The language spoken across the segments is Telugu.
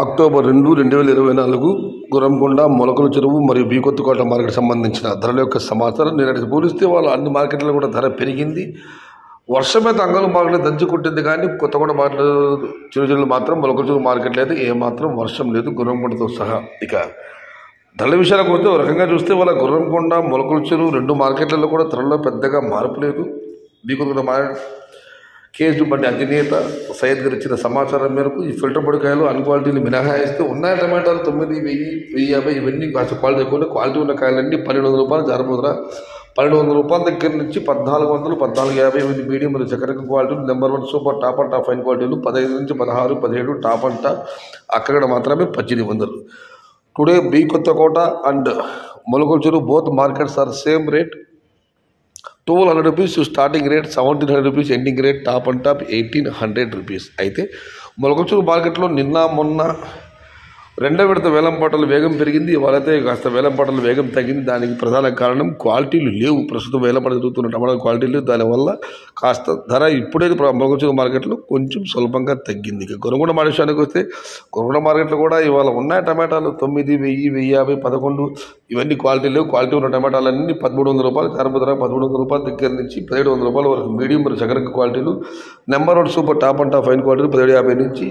అక్టోబర్ 2, 2024 గుర్రంకొండ, మొలకల చెరువు మరియు బి కొత్తకోట మార్కెట్ సంబంధించిన ధరల యొక్క సమాచారం. నేనటికి పోలిస్తే వాళ్ళు అన్ని మార్కెట్లలో కూడా ధర పెరిగింది. వర్షమైతే అంగళం మార్కెట్లో దంచి కొట్టింది, కానీ కొత్తకోట మార్కెట్ చిరుజల్లు మాత్రం మొలకల చెరువు మార్కెట్లో అయితే ఏమాత్రం వర్షం లేదు, గుర్రంకొండతో సహా. ఇక ధరల విషయాలకు వస్తే ఒక రకంగా చూస్తే వాళ్ళ గుర్రంకొండ, మొలకల చెరువు రెండు మార్కెట్లలో కూడా ధరల్లో పెద్దగా మార్పు లేదు. బి కొత్తకోట కేసు బండి అధినేత సయ్యద్ గారు ఇచ్చిన సమాచారం మేరకు ఈ ఫిల్టర్ పొడికాయలు అన్క్వాలిటీలు మినహాయిస్తే ఉన్నాయి. టమాటాలు 9,000, 1,050 ఇవన్నీ కాస్త క్వాలిటీ ఎక్కువ. క్వాలిటీ ఉన్న కాయలన్నీ 1,200 రూపాయలు జారబోతురా. 1,200 రూపాయల దగ్గర నుంచి 1,400, 1,450 ఇవన్నీ మీడియం మరియు చక్కెర క్వాలిటీలు. Number 1 super top and top fine క్వాలిటీలు 15 నుంచి 16, 17 టాప్ అండ్ టాప్. అక్కడ మాత్రమే 1,800. Today B Kothakota and Molakala Cheruvu both markets are same rate. 1,200 rupees starting rate, 1,700 rupees ending rate, top and top 1,800 rupees. అయితే మొలకల చెరువు మార్కెట్లో నిన్న మొన్న రెండో విడత వేలంపాటలు వేగం పెరిగింది. ఇవాళైతే కాస్త వేలంపాటలు వేగం తగ్గింది. దానికి ప్రధాన కారణం క్వాలిటీలు లేవు. ప్రస్తుతం వేలంపాట జరుగుతున్న టమాటా క్వాలిటీలు, దానివల్ల కాస్త ధర ఇప్పుడే మొలకల చెరువు మార్కెట్లో కొంచెం స్వల్పంగా తగ్గింది. ఇక గుర్రంకొండ మార్కెట్ విషయానికి వస్తే గుర్రంకొండ మార్కెట్లో కూడా ఇవాళ ఉన్నాయి టమాటాలు 9,000, 1,050, 11 ఇవన్నీ క్వాలిటీ లేవు. క్వాలిటీ ఉన్న టమాటాలన్నీ 1,300 రూపాయలు జారబోతురా. 1,300 రూపాయల దగ్గర నుంచి 1,700 రూపాయల వరకు మీడియం మరియు చక్కెర క్వాలిటీలు. Number 1 super top and top fine క్వాలిటీలు 1,750 నుంచి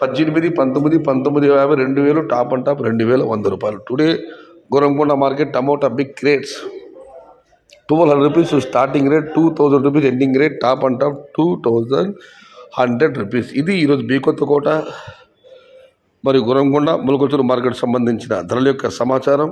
18, 19, 19,50, 2,000 టాప్ అండ్ టాప్ 2,100 రూపాయలు. Today Gurramkonda market tomato big rates 1,200 rupees starting rate, 2,000 rupees ending rate, top and top 2,100 rupees. ఇది ఈరోజు బి కొత్తకోట మరియు గుర్రంకొండ, మొలకల చెరువు మార్కెట్ సంబంధించిన ధరల యొక్క సమాచారం.